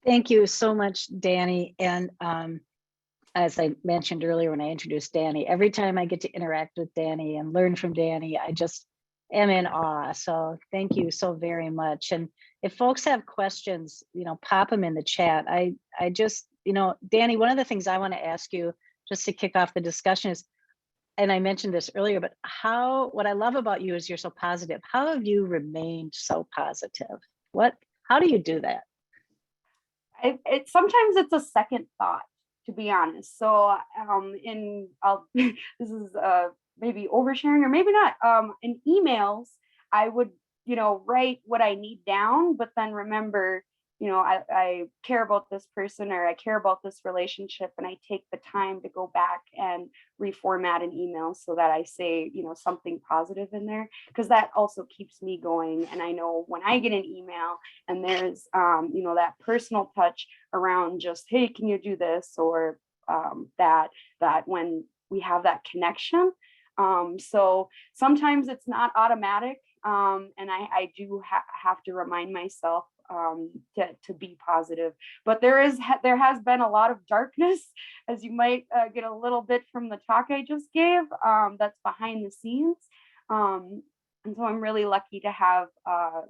Thank you so much, Dani. And as I mentioned earlier when I introduced Dani, every time I get to interact with Dani and learn from Dani, I just am in awe. So thank you so very much. And if folks have questions, pop them in the chat. I just, Dani, one of the things I want to ask you just to kick off the discussion is, and I mentioned this earlier, but what I love about you is you're so positive. How have you remained so positive? How do you do that? Sometimes it's a second thought, to be honest. So this is maybe oversharing or maybe not. In emails, I would write what I need down, but then remember, I care about this person or I care about this relationship, and I take the time to go back and reformat an email so that I say something positive in there, because that also keeps me going. And I know when I get an email and there's that personal touch around just, hey, can you do this, or that when we have that connection. So sometimes it's not automatic, and I do have to remind myself to be positive. But there has been a lot of darkness, as you might get a little bit from the talk I just gave, that's behind the scenes. And so I'm really lucky to have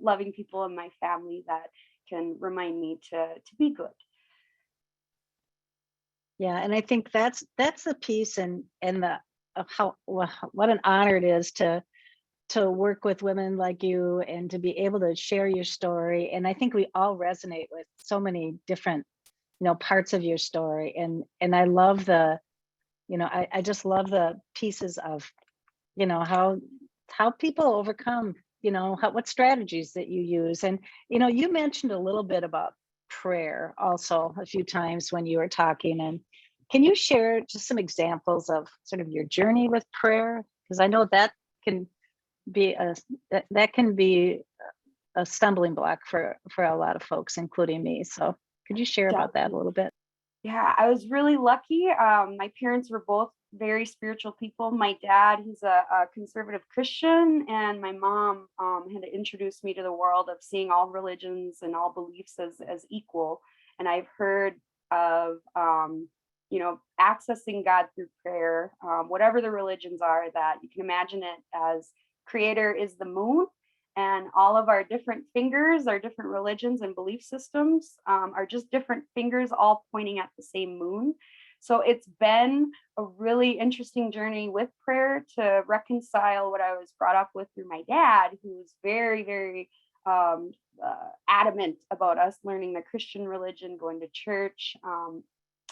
loving people in my family that can remind me to be good. Yeah, and I think that's the piece and the of how what an honor it is to work with women like you and to be able to share your story. And I think we all resonate with so many different parts of your story. And I love I just love the pieces of how people overcome, what strategies that you use. And you mentioned a little bit about prayer also a few times when you were talking. And can you share just some examples of sort of your journey with prayer? Because I know that can be a stumbling block for a lot of folks, including me. So could you share about that a little bit? Yeah, I was really lucky. My parents were both very spiritual people. My dad, he's a conservative Christian, and my mom had introduced me to the world of seeing all religions and all beliefs as equal. And I've heard of accessing God through prayer, whatever the religions are, that you can imagine it as creator is the moon, and all of our different fingers, our different religions and belief systems are just different fingers all pointing at the same moon. So it's been a really interesting journey with prayer to reconcile what I was brought up with through my dad, who's very, very adamant about us learning the Christian religion, going to church,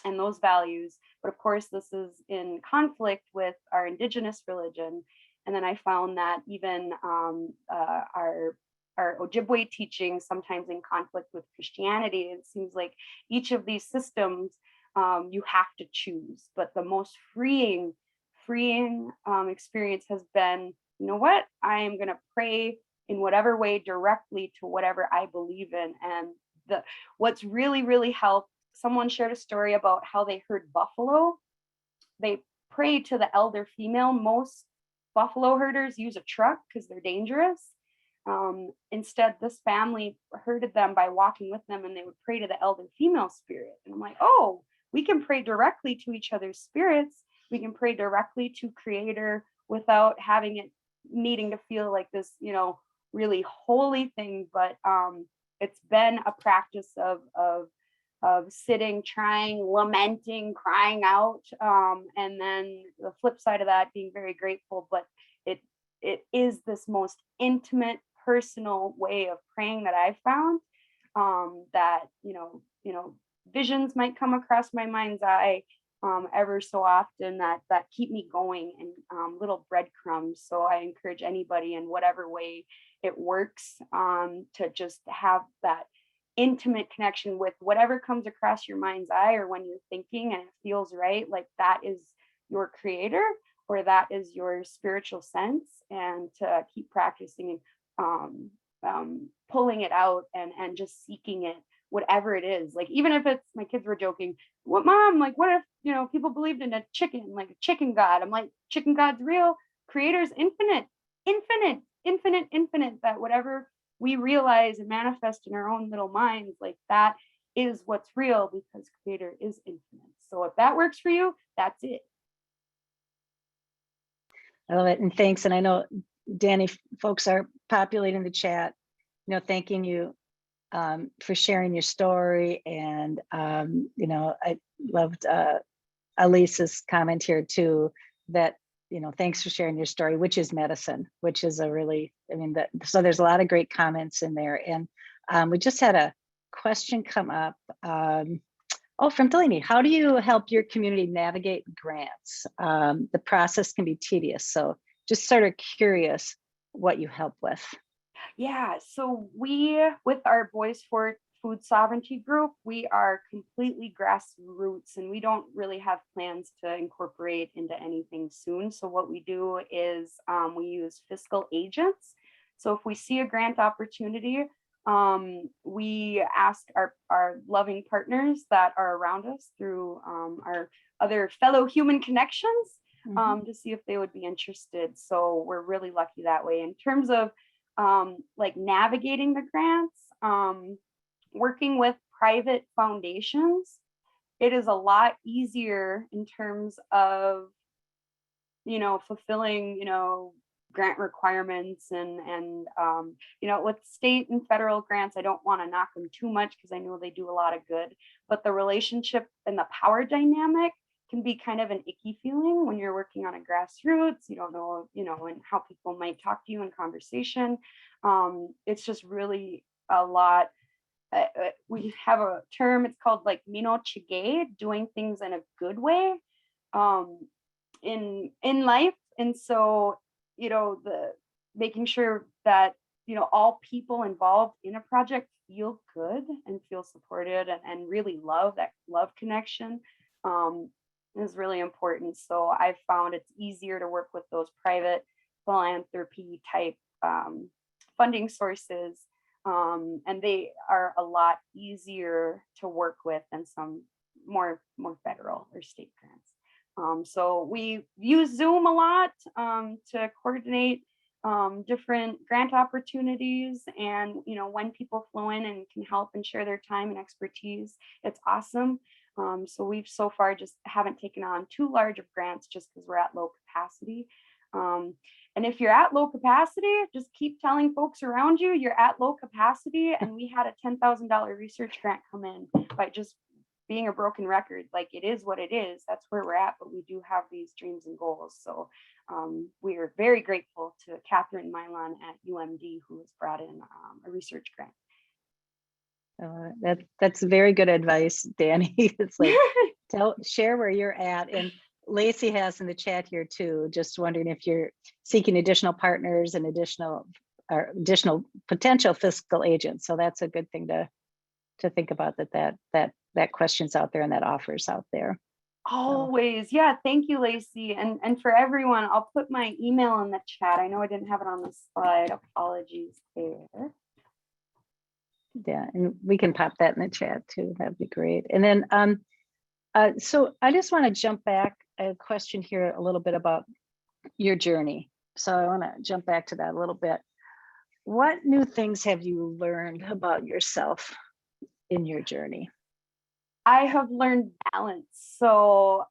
and those values. But of course, this is in conflict with our Indigenous religion. And then I found that even our Ojibwe teaching sometimes in conflict with Christianity. It seems like each of these systems you have to choose. But the most freeing experience has been, you know what? I am going to pray in whatever way directly to whatever I believe in. And what's really, really helped, someone shared a story about how they heard buffalo. They pray to the elder female. Most buffalo herders use a truck because they're dangerous. Instead, this family herded them by walking with them, and they would pray to the elder female spirit. And I'm like, oh, we can pray directly to each other's spirits. We can pray directly to Creator without having it needing to feel like this, really holy thing. But it's been a practice of sitting, trying, lamenting, crying out, and then the flip side of that, being very grateful. But it is this most intimate, personal way of praying that I've found, that visions might come across my mind's eye ever so often that keep me going, and little breadcrumbs. So I encourage anybody, in whatever way it works, to just have that intimate connection with whatever comes across your mind's eye, or when you're thinking and it feels right, like that is your creator, or that is your spiritual sense. And to keep practicing, pulling it out and just seeking it, whatever it is. Like, even if it's, my kids were joking, what, mom, like, what if people believed in a chicken, like a chicken god? I'm like, chicken god's real. Creator's infinite, that whatever we realize and manifest in our own little minds, like that is what's real, because creator is infinite. So if that works for you, that's it. I love it. And thanks. And I know, Dani, folks are populating the chat, thanking you for sharing your story. And, I loved Elise's comment here too, that, thanks for sharing your story, which is medicine, which is a really, so there's a lot of great comments in there. And we just had a question come up. From Delaney, how do you help your community navigate grants? The process can be tedious. So just sort of curious what you help with. Yeah, so we, with our Bois Forte food sovereignty group, we are completely grassroots, and we don't really have plans to incorporate into anything soon. So what we do is we use fiscal agents. So if we see a grant opportunity, we ask our loving partners that are around us through our other fellow human connections to see if they would be interested. So we're really lucky that way. In terms of like navigating the grants, working with private foundations, it is a lot easier in terms of, fulfilling, grant requirements and with state and federal grants, I don't want to knock them too much because I know they do a lot of good, but the relationship and the power dynamic can be kind of an icky feeling when you're working on a grassroots. You don't know, and how people might talk to you in conversation. It's just really a lot. We have a term, it's called like mino chige, doing things in a good way in life. And so, the making sure that, all people involved in a project feel good and feel supported and really love connection is really important. So I've found it's easier to work with those private philanthropy type funding sources. And they are a lot easier to work with than some more federal or state grants. So we use Zoom a lot to coordinate different grant opportunities, and when people flow in and can help and share their time and expertise, it's awesome. So we've so far just haven't taken on too large of grants just because we're at low capacity. And if you're at low capacity, just keep telling folks around you you're at low capacity. And we had a $10,000 research grant come in by just being a broken record. Like, it is what it is. That's where we're at. But we do have these dreams and goals. So we are very grateful to Catherine Milan at UMD, who has brought in a research grant. That's very good advice, Dani. It's like, share where you're at. And Lacey has in the chat here too, just wondering if you're seeking additional partners and additional potential fiscal agents. So that's a good thing to think about, that question's out there and that offer's out there. Always. So. Yeah. Thank you, Lacey. And for everyone, I'll put my email in the chat. I know I didn't have it on the slide. Apologies there. Yeah, and we can pop that in the chat too. That'd be great. And then, so I just want to jump back a question here a little bit about your journey. So I want to jump back to that a little bit. What new things have you learned about yourself in your journey? I have learned balance. So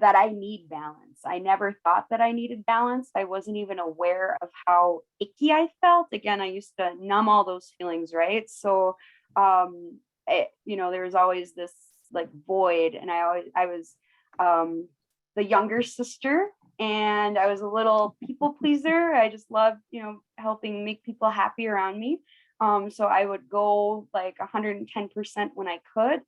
that I need balance. I never thought that I needed balance. I wasn't even aware of how icky I felt. Again, I used to numb all those feelings, right? So, there was always this like void, and I was the younger sister, and I was a little people pleaser. I just loved, helping make people happy around me. So I would go like 110% when I could.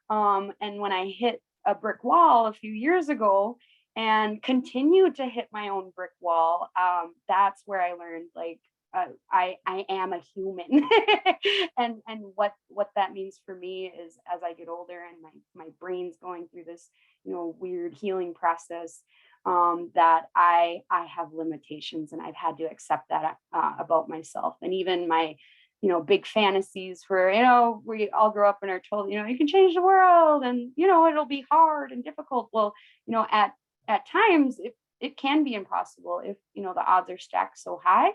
And when I hit a brick wall a few years ago and continued to hit my own brick wall, that's where I learned like I am a human. and what that means for me is, as I get older and my brain's going through this weird healing process, that I have limitations, and I've had to accept that about myself. And even my big fantasies for, we all grow up and are told, you can change the world and, it'll be hard and difficult. Well, at times it can be impossible if, the odds are stacked so high.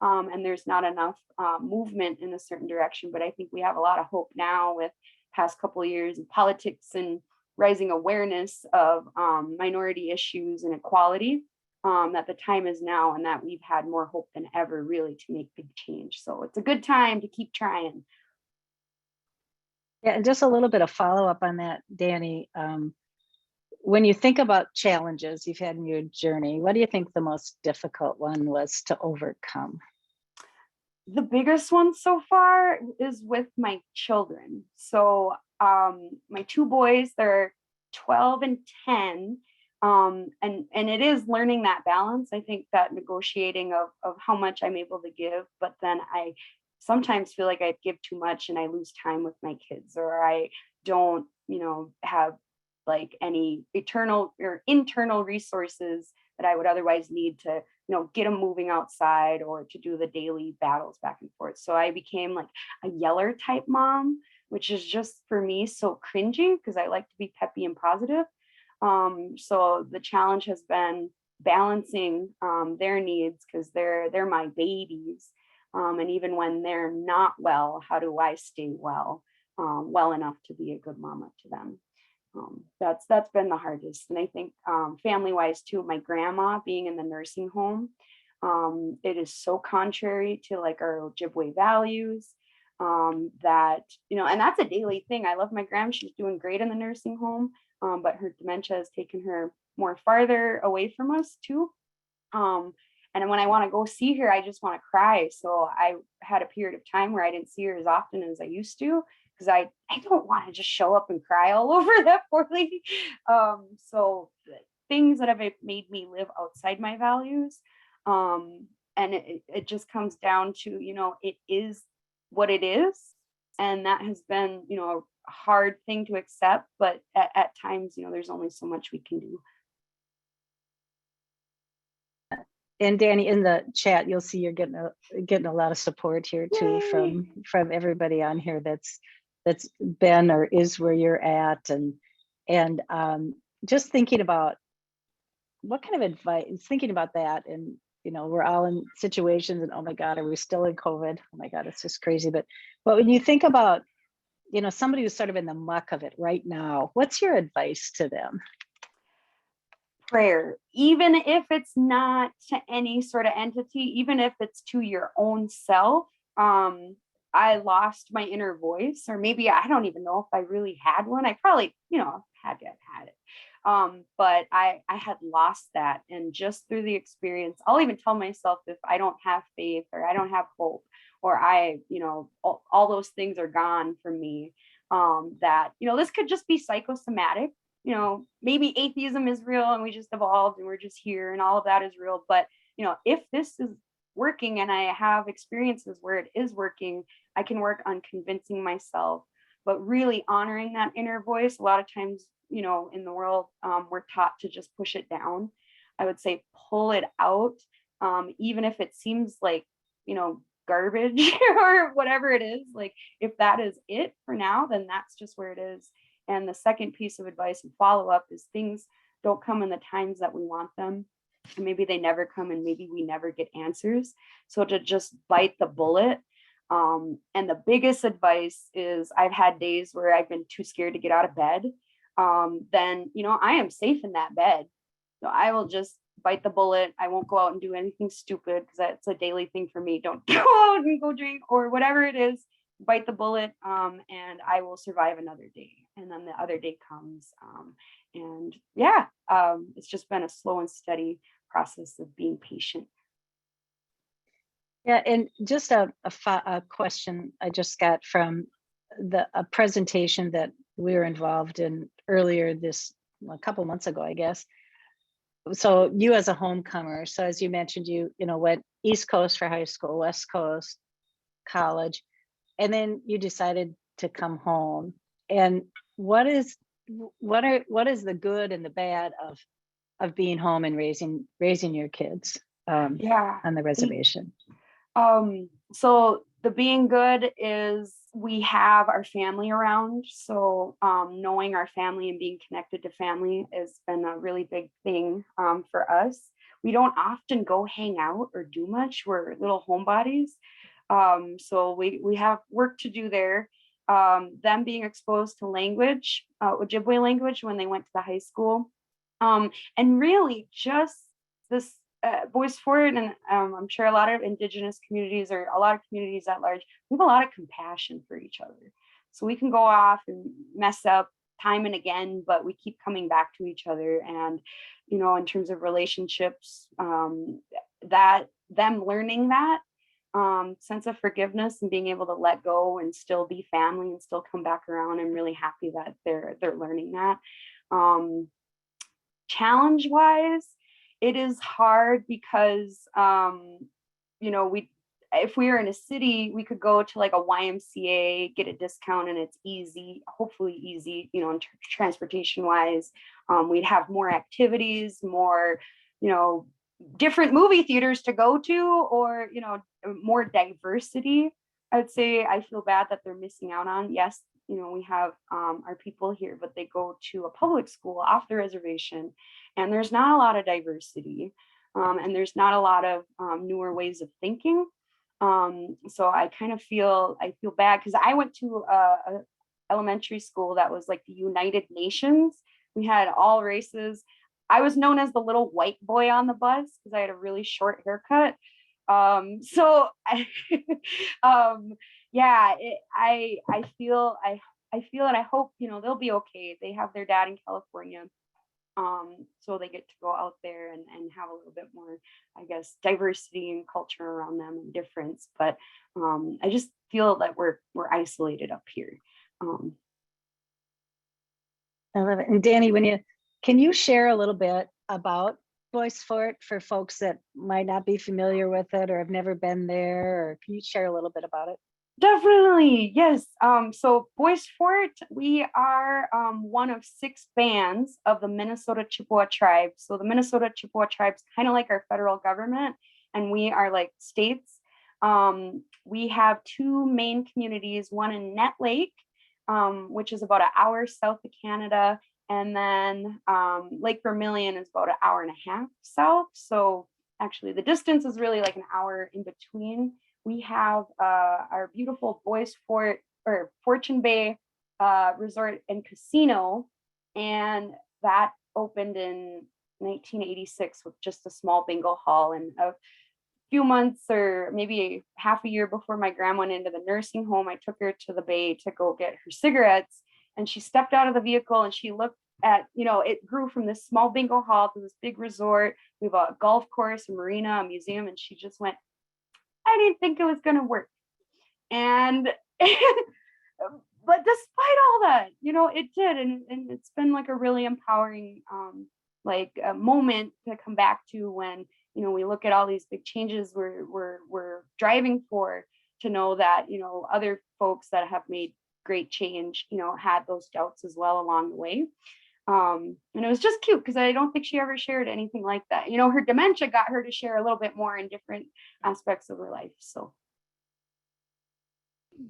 and there's not enough movement in a certain direction. But I think we have a lot of hope now with past couple of years of politics and rising awareness of minority issues and equality, that the time is now and that we've had more hope than ever really to make big change. So it's a good time to keep trying. Yeah, and just a little bit of follow up on that, Dani. When you think about challenges you've had in your journey, what do you think the most difficult one was to overcome? The biggest one so far is with my children. So my two boys, they're 12 and 10. And it is learning that balance. I think that negotiating of how much I'm able to give, but then I sometimes feel like I give too much and I lose time with my kids, or I don't, have like any eternal or internal resources that I would otherwise need to, get them moving outside or to do the daily battles back and forth. So I became like a yeller type mom, which is just for me so cringy because I like to be peppy and positive. So the challenge has been balancing their needs because they're my babies. And even when they're not well, how do I stay well enough to be a good mama to them? That's been the hardest. And I think family wise too, my grandma being in the nursing home, it is so contrary to like our Ojibwe values, that, and that's a daily thing. I love my grandma. She's doing great in the nursing home, but her dementia has taken her more farther away from us too. And when I want to go see her, I just want to cry. So I had a period of time where I didn't see her as often as I used to because I don't want to just show up and cry all over that poor lady. So things that have made me live outside my values. And it just comes down to, it is what it is. And that has been, a hard thing to accept. But at times, there's only so much we can do. And Dani, in the chat, you'll see you're getting a lot of support here too. Yay. from everybody on here that's been or is where you're at, and just thinking about what kind of advice, thinking about that, and we're all in situations, and oh my God, are we still in COVID? Oh my God, it's just crazy. But when you think about somebody who's sort of in the muck of it right now, what's your advice to them? Prayer, even if it's not to any sort of entity, even if it's to your own self. I lost my inner voice, or maybe I don't even know if I really had one. I probably, had it. But I had lost that. And just through the experience, I'll even tell myself if I don't have faith or I don't have hope, or all those things are gone from me, that, this could just be psychosomatic. Maybe atheism is real and we just evolved and we're just here and all of that is real. But, if this is working and I have experiences where it is working, I can work on convincing myself, but really honoring that inner voice. A lot of times, in the world, we're taught to just push it down. I would say pull it out, even if it seems like, garbage or whatever it is. Like if that is it for now, then that's just where it is. And the second piece of advice and follow up is things don't come in the times that we want them. And maybe they never come and maybe we never get answers. So to just bite the bullet. And the biggest advice is I've had days where I've been too scared to get out of bed. Then, I am safe in that bed. So I will just bite the bullet. I won't go out and do anything stupid because that's a daily thing for me. Don't go out and go drink or whatever it is. Bite the bullet, and I will survive another day. And then the other day comes. It's just been a slow and steady process of being patient. Yeah, and just a question I just got from a presentation that we were involved in earlier a couple months ago, I guess. So you as a homecomer, so as you mentioned, you went East Coast for high school, West Coast, college, and then you decided to come home. And what is the good and the bad of being home and raising your kids on the reservation? So the being good is we have our family around. So knowing our family and being connected to family has been a really big thing for us. we don't often go hang out or do much. We're little homebodies. So we have work to do there. Them being exposed to language, Ojibwe language when they went to the high school. And really just this Bois Forte, and I'm sure a lot of Indigenous communities or a lot of communities at large, we have a lot of compassion for each other. So we can go off and mess up time and again, but we keep coming back to each other. And, you know, in terms of relationships, that them learning that sense of forgiveness and being able to let go and still be family and still come back around. I'm really happy that they're learning that. Challenge wise, it is hard because you know, if we were in a city, we could go to like a YMCA, get a discount, and it's easy, hopefully easy, you know, in transportation wise. We'd have more activities, more, you know, different movie theaters to go to, or, you know, more diversity. I'd say I feel bad that they're missing out on. Yes, you know, we have our people here, but they go to a public school off the reservation, and there's not a lot of diversity, and there's not a lot of newer ways of thinking. So I kind of feel bad because I went to a elementary school that was like the United Nations. We had all races. I was known as the little white boy on the bus because I had a really short haircut. So I, yeah, I feel and I hope, you know, they'll be okay. They have their dad in California. So they get to go out there and have a little bit more, I guess, diversity and culture around them and difference. But I just feel that we're isolated up here. I love it. And Dani, can you share a little bit about Bois Forte for folks that might not be familiar with it or have never been there, or can you share a little bit about it? Definitely, yes. So Bois Forte, we are one of 6 bands of the Minnesota Chippewa tribe. So the Minnesota Chippewa tribe's kind of like our federal government, and we are like states. We have 2 main communities, one in Net Lake, which is about an hour south of Canada, and then Lake Vermilion is about an hour and a half south. So actually the distance is really like an hour in between. We have our beautiful Bois Forte or Fortune Bay Resort and Casino, and that opened in 1986 with just a small bingo hall. And a few months or maybe half a year before my grandma went into the nursing home, I took her to the bay to go get her cigarettes, and she stepped out of the vehicle and she looked at, you know, it grew from this small bingo hall to this big resort. We have a golf course, a marina, a museum, and she just went, I didn't think it was going to work. And, but despite all that, you know, it did. And it's been like a really empowering, like a moment to come back to when, you know, we look at all these big changes we're driving for, to know that, you know, other folks that have made great change, you know, had those doubts as well along the way. And it was just cute because I don't think she ever shared anything like that. You know, her dementia got her to share a little bit more in different aspects of her life. So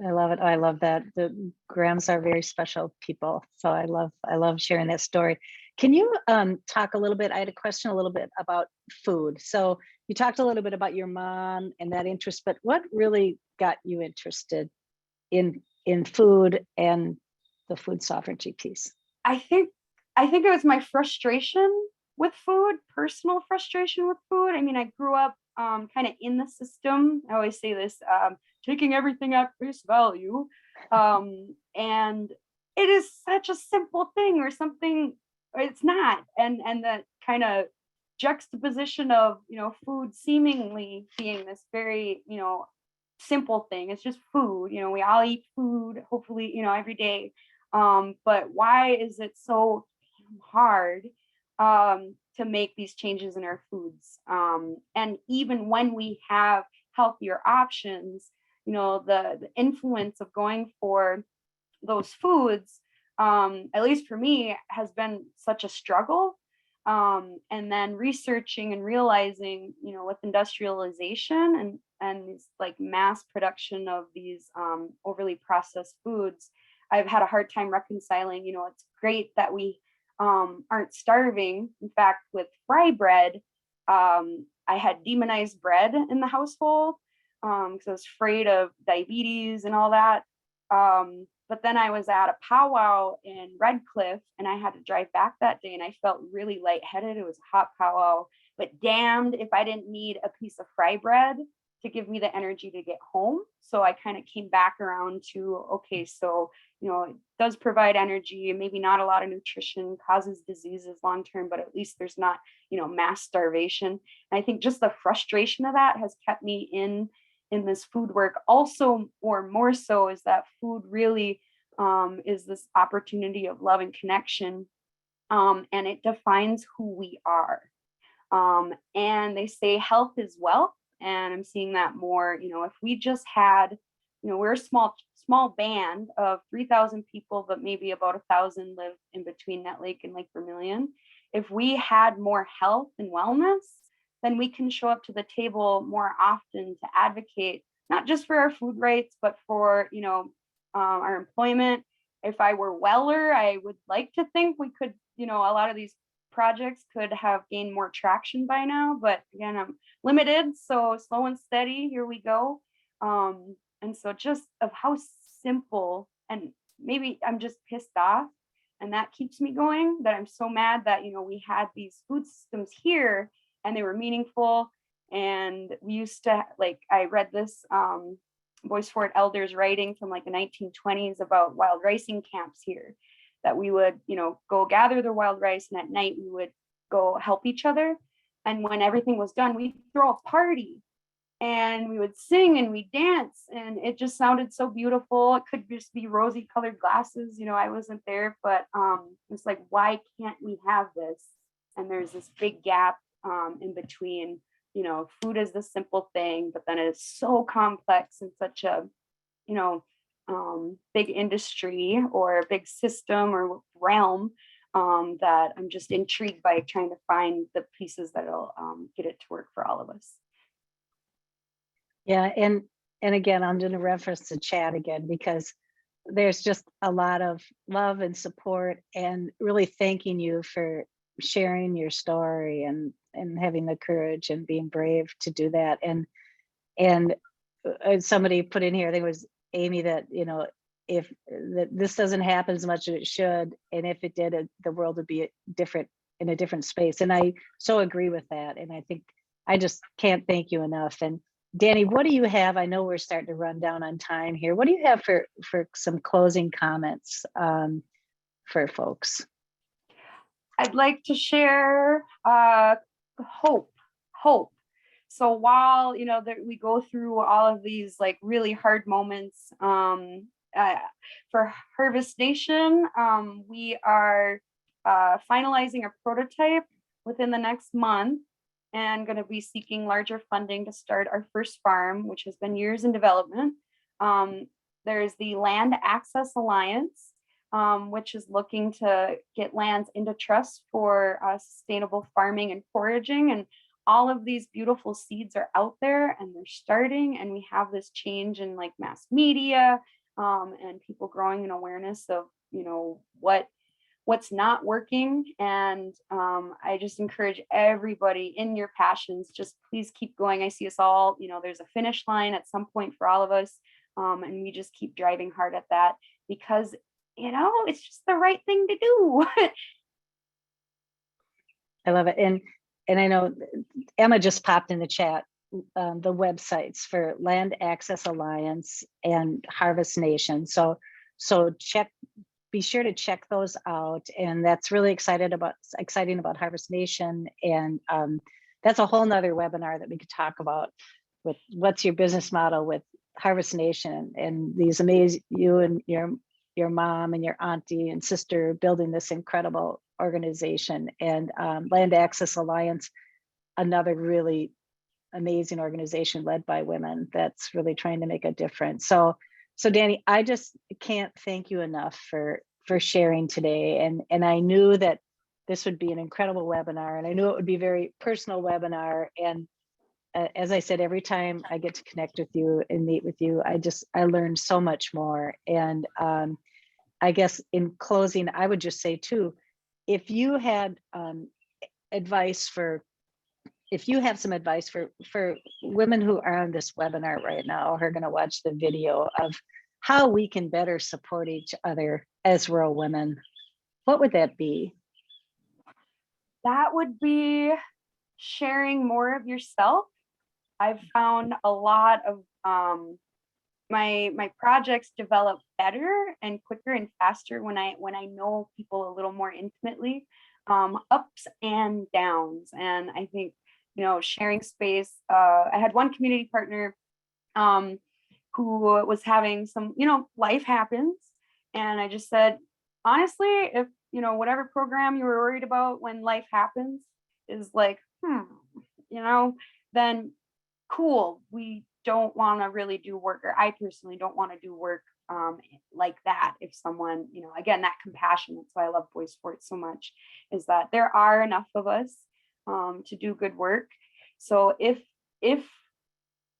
I love it. I love that. The Grahams are very special people. So I love sharing that story. Can you talk a little bit? I had a question a little bit about food. So you talked a little bit about your mom and that interest, but what really got you interested in food and the food sovereignty piece? I think it was my frustration with food, personal frustration with food. I mean, I grew up kind of in the system. I always say this, taking everything at face value. And it is such a simple thing or something, or it's not. And that kind of juxtaposition of, you know, food seemingly being this very, you know, simple thing. It's just food. You know, we all eat food, hopefully, you know, every day. But why is it so hard to make these changes in our foods? And even when we have healthier options, you know, the influence of going for those foods, at least for me, has been such a struggle. And then researching and realizing, you know, with industrialization and this like mass production of these overly processed foods, I've had a hard time reconciling. You know, it's great that we aren't starving. In fact, with fry bread, I had demonized bread in the household because I was afraid of diabetes and all that. But then I was at a powwow in Red Cliff and I had to drive back that day and I felt really lightheaded. It was a hot powwow, but damned if I didn't need a piece of fry bread to give me the energy to get home. So I kind of came back around to, okay, so, it does provide energy, maybe not a lot of nutrition, causes diseases long term, but at least there's not, mass starvation. And I think just the frustration of that has kept me in this food work. Also, or more so, is that food really is this opportunity of love and connection. And it defines who we are. And they say health is wealth. And I'm seeing that more, if we just had, we're a small band of 3,000 people, but maybe about 1,000 live in between Net Lake and Lake Vermilion. If we had more health and wellness, then we can show up to the table more often to advocate, not just for our food rights, but for, our employment. If I were weller, I would like to think we could, a lot of these projects could have gained more traction by now, but again, I'm limited. So slow and steady, here we go. And so just of how simple, and maybe I'm just pissed off, and that keeps me going, that I'm so mad that, we had these food systems here and they were meaningful. And we used to, like, I read this Bois Forte elders writing from like the 1920s about wild ricing camps here, that we would, go gather the wild rice, and at night we would go help each other. And when everything was done, we'd throw a party and we would sing and we dance, and it just sounded so beautiful. It could just be rosy colored glasses, I wasn't there, but it's like, why can't we have this? And there's this big gap in between, food is the simple thing, but then it's so complex and such a, big industry or a big system or realm, that I'm just intrigued by trying to find the pieces that'll get it to work for all of us. Yeah, and again, I'm going to reference the chat again, because there's just a lot of love and support, and really thanking you for sharing your story and having the courage and being brave to do that. And somebody put in here, I think it was Amy, that if this doesn't happen as much as it should, and if it did, the world would be different, in a different space. And I so agree with that. And I think I just can't thank you enough. And Dani, what do you have? I know we're starting to run down on time here. What do you have for some closing comments for folks? I'd like to share hope. So while we go through all of these like really hard moments, for Harvest Nation, we are finalizing a prototype within the next month, and going to be seeking larger funding to start our first farm, which has been years in development. There's the Land Access Alliance, which is looking to get lands into trust for sustainable farming and foraging. And all of these beautiful seeds are out there and they're starting, and we have this change in like mass media, and people growing an awareness of, what's not working. And I just encourage everybody in your passions, just please keep going. I see us all, there's a finish line at some point for all of us. And we just keep driving hard at that, because, it's just the right thing to do. I love it. And I know Emma just popped in the chat the websites for Land Access Alliance and Harvest Nation. So be sure to check those out. And that's really exciting about Harvest Nation. And that's a whole nother webinar that we could talk about, with what's your business model with Harvest Nation, and these amazing, you and your mom and your auntie and sister building this incredible organization. And Land Access Alliance, another really amazing organization led by women that's really trying to make a difference. So Dani, I just can't thank you enough for sharing today. And I knew that this would be an incredible webinar, and I knew it would be a very personal webinar. And as I said, every time I get to connect with you and meet with you, I learned so much more. And I guess in closing, I would just say too, if you had advice for if you have some advice for women who are on this webinar right now, who are going to watch the video of how we can better support each other as rural women, what would that be? That would be sharing more of yourself. I've found a lot of my projects develop better and quicker and faster when I know people a little more intimately, ups and downs. And I think, you know, sharing space. I had one community partner who was having some, you know, life happens, and I just said, honestly, if you know whatever program you were worried about when life happens is like, you know, then cool, we don't want to really do work, or I personally don't want to do work like that. If someone, you know, again, that compassion, that's why I love Bois Forte so much, is that there are enough of us to do good work. So if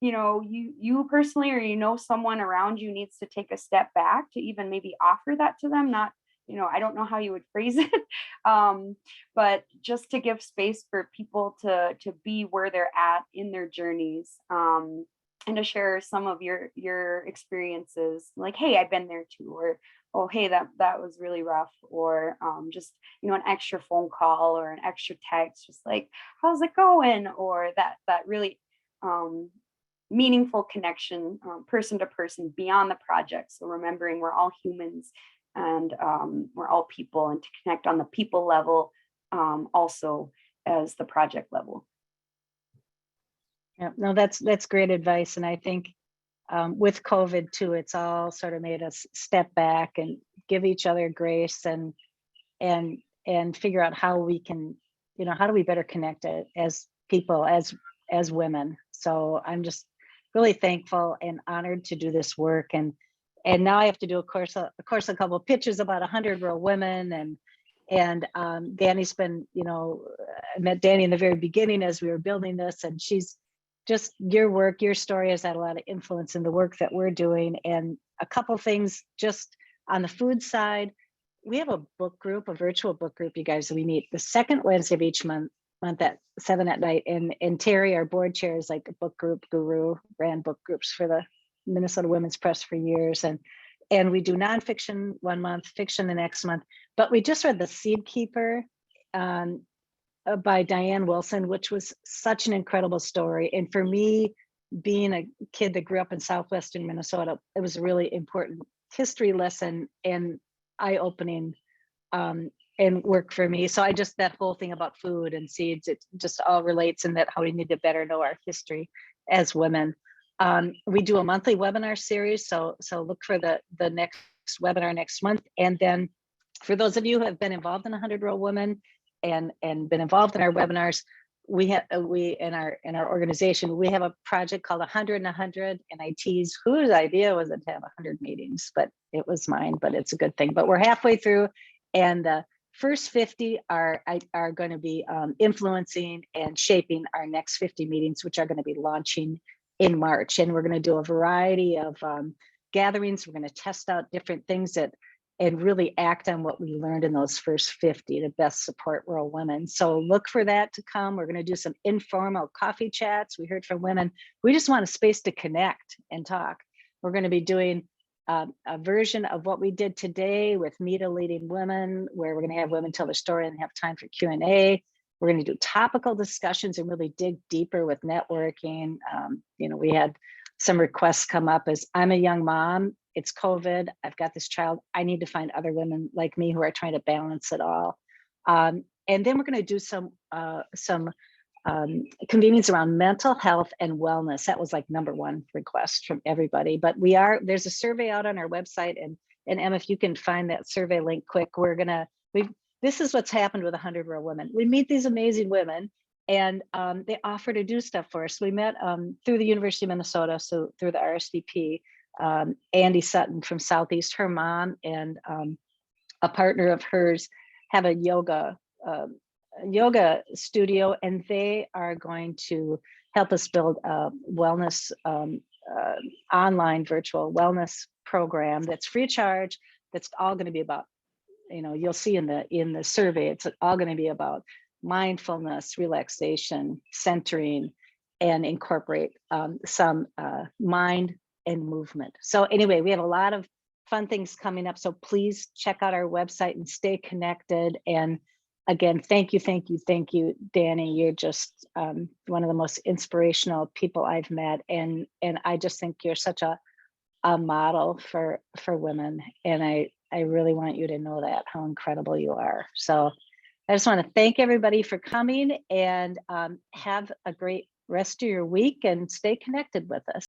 you know, you personally, or you know someone around you needs to take a step back to even maybe offer that to them, not, you know, I don't know how you would phrase it, but just to give space for people to be where they're at in their journeys, and to share some of your experiences, like, hey, I've been there too, or oh, hey, that was really rough, or just, you know, an extra phone call or an extra text, just like, how's it going, or that really meaningful connection, person to person, beyond the project. So remembering we're all humans, and we're all people, and to connect on the people level, also as the project level. Yeah, no, that's great advice. And I think with COVID too, it's all sort of made us step back and give each other grace, and figure out how we can, you know, how do we better connect it as people, as women. So I'm just really thankful and honored to do this work. And now I have to do, of course, a couple of pitches about 100 rural women. And Dani's been, you know, I met Dani in the very beginning as we were building this, and she's just, your work, your story has had a lot of influence in the work that we're doing. And a couple things just on the food side, we have a book group, a virtual book group, you guys. We meet the second Wednesday of each month at 7 at night. And Terry, our board chair, is like a book group guru, ran book groups for the Minnesota Women's Press for years. And we do nonfiction one month, fiction the next month. But we just read The Seed Keeper by Diane Wilson, which was such an incredible story. And for me, being a kid that grew up in southwestern Minnesota, it was a really important history lesson and eye-opening and work for me. So I just, that whole thing about food and seeds, it just all relates in that how we need to better know our history as women. We do a monthly webinar series, so look for the next webinar next month. And then for those of you who have been involved in 100 Rural Women and been involved in our webinars, we in our organization, we have a project called 100 and 100, and I tease whose idea was it to have 100 meetings, but it was mine, but it's a good thing. But we're halfway through, and the first 50 are going to be influencing and shaping our next 50 meetings, which are going to be launching in March. And we're going to do a variety of gatherings. We're going to test out different things and really act on what we learned in those first 50 to best support rural women. So look for that to come. We're going to do some informal coffee chats. We heard from women. We just want a space to connect and talk. We're going to be doing a version of what we did today with Meet a Leading Women, where we're going to have women tell their story and have time for Q&A. We're going to do topical discussions and really dig deeper with networking. You know, we had some requests come up as, I'm a young mom, it's COVID, I've got this child, I need to find other women like me who are trying to balance it all. And then we're going to do some convenings around mental health and wellness. That was like #1 request from everybody. But there's a survey out on our website, and Emma, if you can find that survey link quick, this is what's happened with 100 Rural Women. We meet these amazing women, and they offer to do stuff for us. We met through the University of Minnesota, so through the RSVP, Andy Sutton from Southeast, her mom and a partner of hers have a yoga studio, and they are going to help us build a wellness online virtual wellness program that's free of charge. That's all going to be about, you know, you'll see in the survey, it's all going to be about mindfulness, relaxation, centering, and incorporate some mind and movement. So anyway, we have a lot of fun things coming up. So please check out our website and stay connected. And again, thank you, Dani. You're just one of the most inspirational people I've met. And I just think you're such a model for women. And I really want you to know that, how incredible you are. So I just want to thank everybody for coming, and have a great rest of your week and stay connected with us.